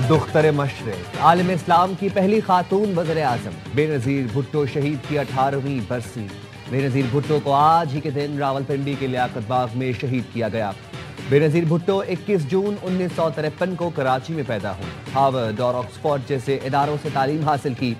दुख्तर मशरिक आलिम इस्लाम की पहली खातून वज़ीर आज़म बेनज़ीर भुट्टो शहीद की 18वीं बरसी। बेनज़ीर भुट्टो को आज ही के दिन रावलपिंडी के लियाकत बाग में शहीद किया गया। बेनज़ीर भुट्टो 21 जून 1953 को कराची में पैदा हुए। हार्वर्ड और ऑक्सफोर्ड जैसे इदारों से तालीम हासिल की।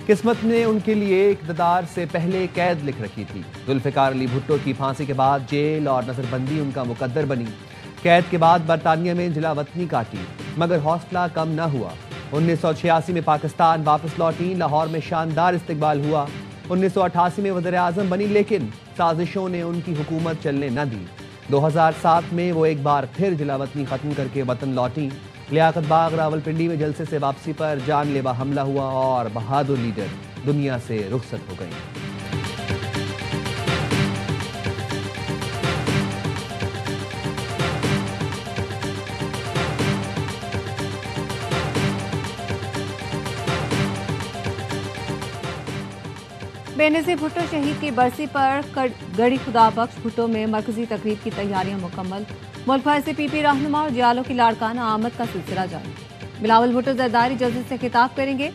किस्मत ने उनके लिए इक़्तिदार से पहले कैद लिख रखी थी। जुल्फ़िकार अली भुट्टो की फांसी के बाद जेल और नजरबंदी उनका मुकद्दर बनी। कैद के बाद बरतानिया में जिलावतनी काटी, मगर हौसला कम न हुआ। 1986 में पाकिस्तान वापस लौटी। लाहौर में शानदार इस्तकबाल हुआ। 1988 में वज़ीर आज़म बनी, लेकिन साजिशों ने उनकी हुकूमत चलने न दी। 2007 में वो एक बार फिर जिलावतनी ख़त्म करके वतन लौटी। लियाकत बाग रावलपिंडी में जलसे से वापसी पर जानलेवा हमला हुआ और बहादुर लीडर दुनिया से रुखसत हो गई। बेनज़ीर भुट्टो शहीद की बरसी पर गढ़ी खुदा बख्श भुट्टो में मरकजी तकरीब की तैयारियां मुकम्मल। मुल्क भर से पीपी रहनुमा और जियालों की लाड़काना आमद का सिलसिला जारी। बिलावल भुट्टो ज़रदारी जल्द से खिताब करेंगे।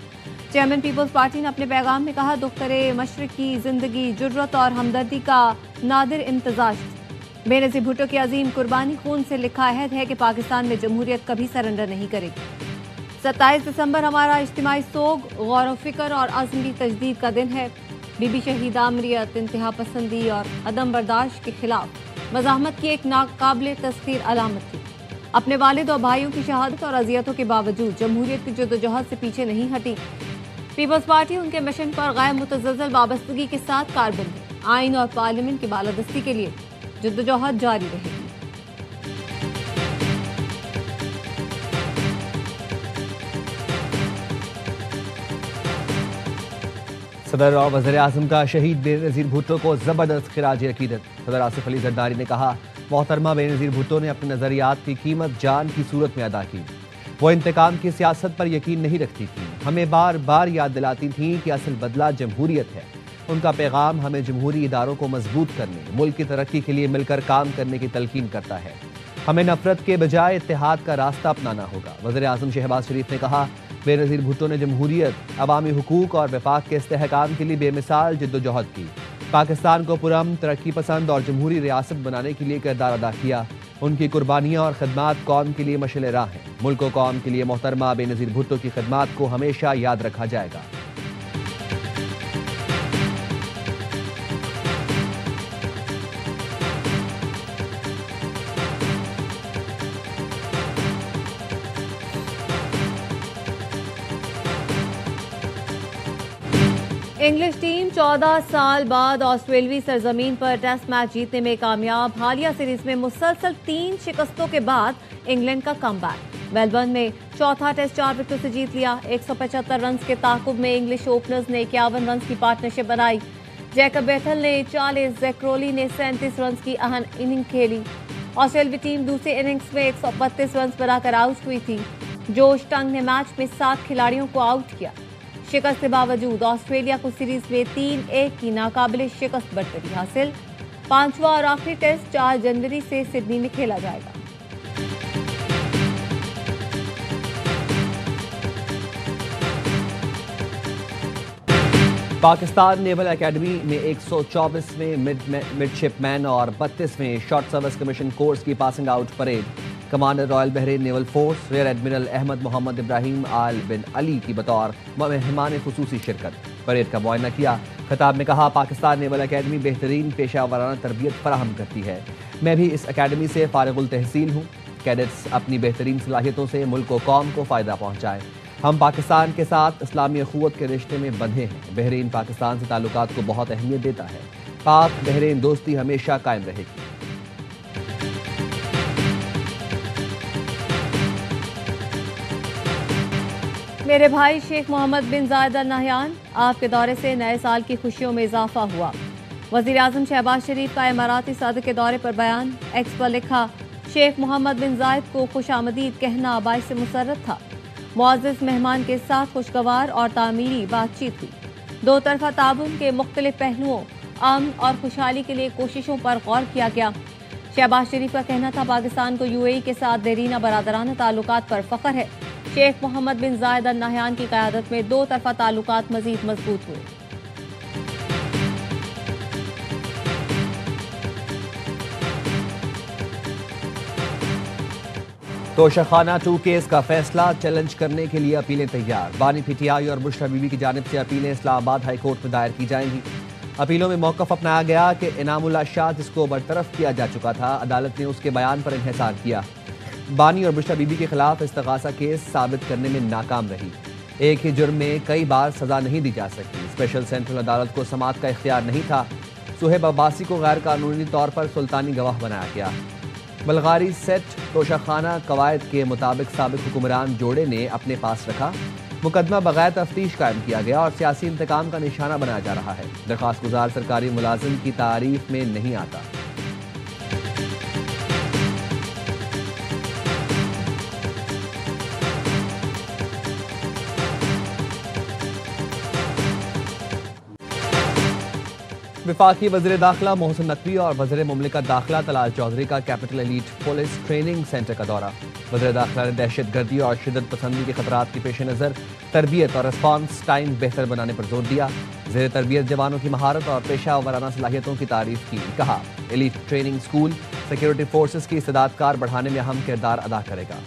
चेयरमैन पीपल्स पार्टी ने अपने पैगाम में कहा, दुख्तर मशरिक की जिंदगी जुर्रत और हमदर्दी का नादिर इम्तजाज। बेनज़ीर भुट्टो की अजीम कुर्बानी खून से लिखा अहद है कि पाकिस्तान में जमहूरियत कभी सरेंडर नहीं करेगी। 27 दिसंबर हमारा इज्तिमाई सोग, गौर व फिक्र और अज़्म की तजदीद का दिन है। बीबी शहीद आमरीत इंतहा पसंदी और अदम बर्दाश्त के खिलाफ मज़ाहमत की एक नाकाबिल तस्खीर अलामत थी। अपने वालिद और भाइयों की शहादत और अजियतों के बावजूद जमहूरियत की जद्दोजहद से पीछे नहीं हटी। पीपल्स पार्टी उनके मिशन पर गैर मुतज़्ज़ल वाबस्तगी के साथ कारबंद है। आइन और पार्लियामेंट की बालादस्ती के लिए जद्दोजहद जारी रहेगी। सदर और वज़ीर आज़म का शहीद बेनज़ीर भुट्टो को ज़बरदस्त खिराज अकीदत। सदर आसिफ अली ज़रदारी ने कहा, मोहतरमा बेनज़ीर भुट्टो ने अपने नज़रियात की कीमत जान की सूरत में अदा की। वो इंतकाम की सियासत पर यकीन नहीं रखती थी, हमें बार बार याद दिलाती थी कि असल बदला जमहूरियत है। उनका पैगाम हमें जमहूरी इदारों को मजबूत करने, मुल्क की तरक्की के लिए मिलकर काम करने की तलकीन करता है। हमें नफरत के बजाय इत्तेहाद का रास्ता अपनाना होगा। वज़ीर आज़म शहबाज शरीफ ने कहा, बेनज़ीर भुट्टो ने जमहूरियत, अवामी हुकूक और वफाक के इस्तेहकाम के लिए बेमिसाल जद्दोजहद की। पाकिस्तान को पुरअमन, तरक्की पसंद और जमहूरी रियासत बनाने के लिए किरदार अदा किया। उनकी कुर्बानियाँ और खदमात कौम के लिए मशअल राह हैं। मुल्क व कौम के लिए मोहतरमा बेनज़ीर भुट्टो की खदमात को हमेशा याद रखा जाएगा। इंग्लिश टीम 14 साल बाद ऑस्ट्रेलियावी सरजमीन पर टेस्ट मैच जीतने में कामयाब। हालिया सीरीज में मुसलसल 3 शिकस्तों के बाद इंग्लैंड का कमबैक। मेलबर्न में चौथा टेस्ट 4 विकेटों से जीत लिया। 175 रन के ताकुब में इंग्लिश ओपनर्स ने 51 रन की पार्टनरशिप बनाई। जैकब बेथल ने 40, जैक्रोली ने 37 रन की अहम इनिंग खेली। ऑस्ट्रेलियावी टीम दूसरी इनिंग्स में 132 रन बनाकर आउट हुई थी। जोश टंग ने मैच में 7 खिलाड़ियों को आउट किया। शिकस्त के बावजूद ऑस्ट्रेलिया को सीरीज में 3-1 की नाकाबिले शिकस्त बरतरी हासिल। 5वां और आखिरी टेस्ट 4 जनवरी से सिडनी में खेला जाएगा। पाकिस्तान नेवल एकेडमी में 124वें मिडशिपमैन और 32वें शॉर्ट सर्विस कमीशन कोर्स की passing out parade. Commander royal Bahrain naval force rear admiral Ahmed Mohammed Ibrahim Al bin Ali की बतौर मेहमान खुसूसी शिरकत। परेड का मुआयना किया। खिताब में कहा, पाकिस्तान नेवल एकेडमी बेहतरीन पेशा वाराना तरबियत फराहम करती है। मैं भी इस एकेडमी से फारिगुल तहसील हूँ। कैडेट्स अपनी बेहतरीन सलाहियतों से मुल्क व कौम को फ़ायदा पहुँचाएँ। हम पाकिस्तान के साथ इस्लामी अखुवत के रिश्ते में बंधे हैं। बहरीन पाकिस्तान से ताल्लुकात को बहुत अहमियत देता है। पाक बहरीन दोस्ती हमेशा कायम रहेगी। मेरे भाई शेख मोहम्मद बिन जायद अल नहयान, आपके दौरे से नए साल की खुशियों में इजाफा हुआ। वज़ीर आज़म शहबाज शरीफ का इमाराती सदर के दौरे पर बयान। एक्स पर लिखा, शेख मोहम्मद बिन जायद को खुशामदीद कहना बाइस मुसर्रत था। मुअज़्ज़ज़ मेहमान के साथ खुशगवार और तामीरी बातचीत हुई। दो तरफा ताबून के मुख्तलिफ पहलुओं, अमन और खुशहाली के लिए कोशिशों पर गौर किया गया। शहबाज शरीफ का कहना था, पाकिस्तान को यूएई के साथ देरीना बरादराना ताल्लुकात पर फख्र है। शेख मोहम्मद बिन जायद अल नहयान की क़यादत में दो तरफा ताल्लुकात मजीद मजबूत हुए। तोशाखाना 2 केस का फैसला चैलेंज करने के लिए अपीलें तैयार। बानी पीटीआई और बुशरा बीबी की जानिब से अपीलें इस्लामाबाद हाई कोर्ट में दायर की जाएंगी। अपीलों में मौक़िफ़ अपनाया गया कि इनामुल्लाह शाह जिसको बरतरफ किया जा चुका था, अदालत ने उसके बयान पर इन्हिसार किया। बानी और बुशरा बीबी के खिलाफ इस्तग़ासा केस साबित करने में नाकाम रही। एक ही जुर्म में कई बार सजा नहीं दी जा सकती। स्पेशल सेंट्रल अदालत को समाअत का इख्तियार नहीं था। सुहेब अब्बासी को गैर कानूनी तौर पर सुल्तानी गवाह बनाया गया। बलगारी सेट तोशाखाना कवायद के मुताबिक साबिक हुक्मरान जोड़े ने अपने पास रखा। मुकदमा बगैर तफ्तीश कायम किया गया और सियासी इंतकाम का निशाना बनाया जा रहा है। दरख्वास्त गुजार सरकारी मुलाजिम की तारीफ में नहीं आता। वफाकी वज़ीर दाखिला मोहसिन नकवी और वज़ीर मुमलिकत दाखिला तलाल चौधरी का capital elite police training centre का दौरा। वज़ीर दाखिला ने दहशत गर्दी और शिद्दत पसंदी के खतरात के पेश नज़र तरबियत और रिस्पॉन्स टाइम बेहतर बनाने पर जोर दिया। ज़ेर तरबियत जवानों की महारत और पेशा वराना सलाहियतों की तारीफ की। कहा, elite training school security forces की इस्तेदादकार बढ़ाने में अहम किरदार अदा करेगा।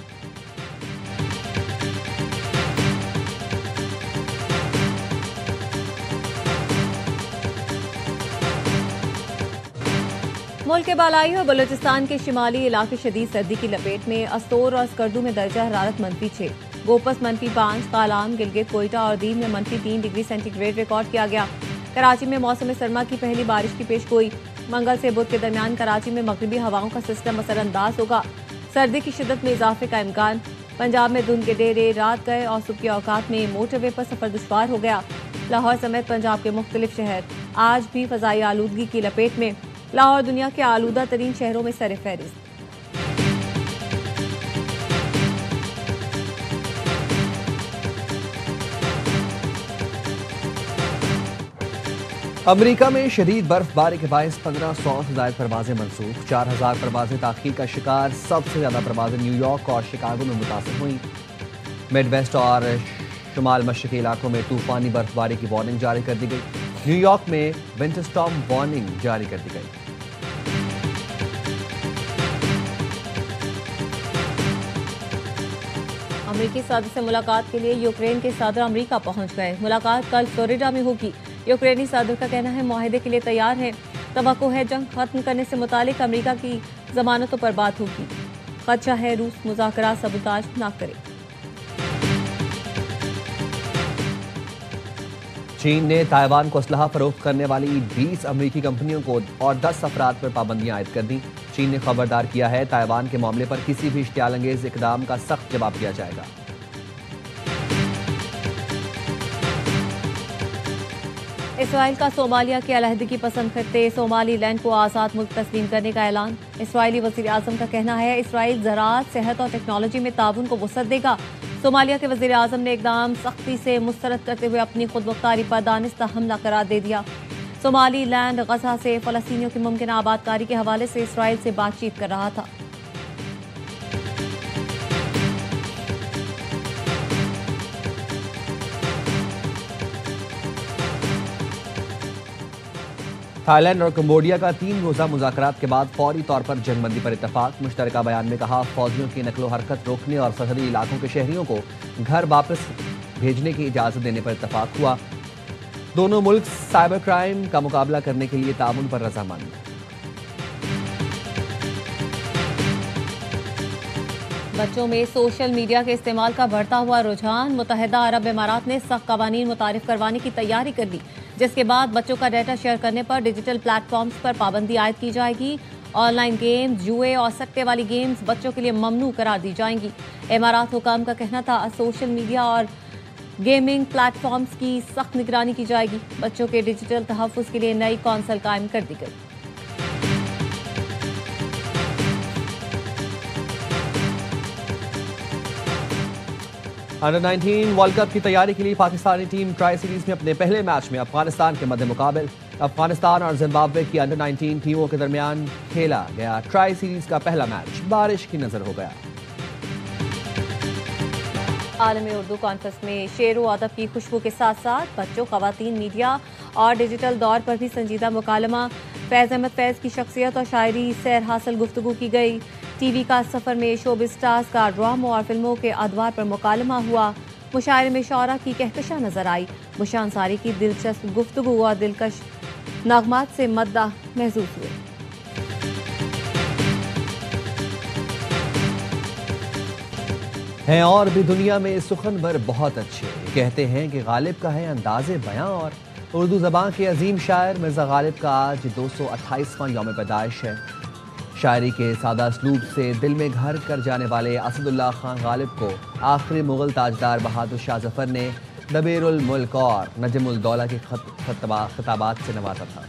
मुल्क के बालाई और बलूचिस्तान के शिमाली इलाके शदीद सर्दी की लपेट में। अस्तोर और स्कर्दू में दर्जा हरारत -6, गोपस -5, कालाम, गिलगित, कोयटा और दीन में -3 डिग्री सेंटीग्रेड रिकॉर्ड किया गया। कराची में मौसम सरमा की पहली बारिश की पेशगोई। मंगल से बुध के दरमियान कराची में मगरिबी हवाओं का सिस्टम असरअंदाज होगा। सर्दी की शिद्दत में इजाफे का इम्कान। पंजाब में धुंध के देरे रात गए और सुबह के औकात में मोटरवे पर सफर दुश्वार हो गया। लाहौर समेत पंजाब के मुख्तलिफ शहर आज भी फजाई आलूदगी की लपेट में। लाहौर दुनिया के आलूदा तरीन शहरों में सर फहरिस्त। अमेरिका में शदीद बर्फबारी के बायस 1500 से ज्यादा परवाजें मनसूख। 4000 परवाजें ताखीर का शिकार। सबसे ज्यादा परवाजें न्यूयॉर्क और शिकागो में मुतासिर हुई। मिडवेस्ट और शुमाल मशरकी इलाकों में तूफानी बर्फबारी की वार्निंग जारी कर दी गई। न्यूयॉर्क में विंटर स्टॉर्म वार्निंग जारी कर दी गई। अमेरिकी सदर से मुलाकात के लिए यूक्रेन के सदर अमेरिका पहुंच गए। मुलाकात कल फ्लोरिडा में होगी। यूक्रेनी सदर का कहना है मुआहदे के लिए तैयार है। तवक्को है जंग खत्म करने से मुतालिक अमेरिका की जमानतों पर बात होगी। खदशा है रूस मुज़ाकरात सबूताज न करे। चीन ने ताइवान को असलहा फरोख्त करने वाली 20 अमेरिकी कंपनियों को और 10 अफराद पर पाबंदियां आयद कर दी। चीन ने खबरदार किया है ताइवान के मामले पर किसी भी इश्तियालंगेज इकदाम का सख्त जवाब दिया जाएगा। इसराइल का सोमालिया की अलहदगी पसंद करते सोमाली लैंड को आज़ाद मुल्क तस्लीम करने का ऐलान। इसराइली वज़ीर आज़म का कहना है इसराइल ज़राअत, सेहत और टेक्नोलॉजी में ताउन को वसअत देगा। सोमालिया के वज़ीर आज़म ने इकदाम सख्ती से मुस्तरद करते हुए अपनी खुदमुख्तारी पर दानिस्ता हमला करार दे दिया। सोमाली लैंड गजा से फ़लस्तीनियों की मुमकिन आबादकारी के हवाले से इसराइल से बातचीत कर रहा था। थाईलैंड और कंबोडिया का 3 रोज़ा मुज़ाकरात के बाद फौरी तौर पर जंगबंदी पर इत्तफाक। मुश्तरका बयान में कहा, फौजियों की नकलो हरकत रोकने और सरहदी इलाकों के शहरियों को घर वापस भेजने की इजाज़त देने पर इत्तफाक हुआ। दोनों मुल्क साइबर क्राइम का मुकाबला करने के लिए ताउन पर रजामंद। बच्चों में सोशल मीडिया के इस्तेमाल का बढ़ता हुआ रुझान। मुत्तहिदा अरब इमारात ने सख्त कवानीन मुतारिफ करवाने की तैयारी कर ली, जिसके बाद बच्चों का डाटा शेयर करने पर डिजिटल प्लेटफॉर्म्स पर पाबंदी आयद की जाएगी। ऑनलाइन गेम्स, जुए और सट्टे वाली गेम्स बच्चों के लिए ममनू करार दी जाएंगी। इमारात हुकाम का कहना था सोशल मीडिया और गेमिंग प्लेटफॉर्म्स की सख्त निगरानी की जाएगी। बच्चों के डिजिटल तहफ़्फ़ुज़ के लिए नई कौंसल कायम कर दी गई। अंडर 19 वर्ल्ड कप की तैयारी के लिए पाकिस्तानी टीम ट्राई सीरीज में अपने पहले मैच में अफगानिस्तान के मद्दे मुकाबिल। अफगानिस्तान और जिम्बाब्वे की अंडर 19 टीमों के दरमियान खेला गया ट्राई सीरीज का पहला मैच बारिश की नजर हो गया। आलमी उर्दू कॉन्फ्रेंस में शेर व अदब की खुशबू के साथ साथ बच्चों, खवातीन, मीडिया और डिजिटल दौर पर भी संजीदा मुकालमा। फैज़ अहमद फैज़ की शख्सियत और शायरी सैर हासिल गुफ्तगू की गई। टीवी का सफ़र में शोबिज़ स्टार्स का ड्रामों और फिल्मों के अदवार पर मुकालमा हुआ। मुशायरे में शौरा की कहकशा नजर आई। बुशरा अंसारी की दिलचस्प गुफ्तगू और दिलकश नगमात से मद्दा महसूस हुए। हैं और भी दुनिया में सुखनवर बहुत अच्छे, कहते हैं कि गालिब का है अंदाज़े बयां। और उर्दू ज़बान के अजीम शायर मिर्ज़ा गालिब का आज 228वां यौम पैदाइश है। शायरी के सादा असलूब से दिल में घर कर जाने वाले असदुल्ला खान गालिब को आखिरी मुग़ल ताजदार बहादुर शाह जफ़र ने दबीरुल मुल्क और नजमुल दौला के खिताबात से नवाजा था।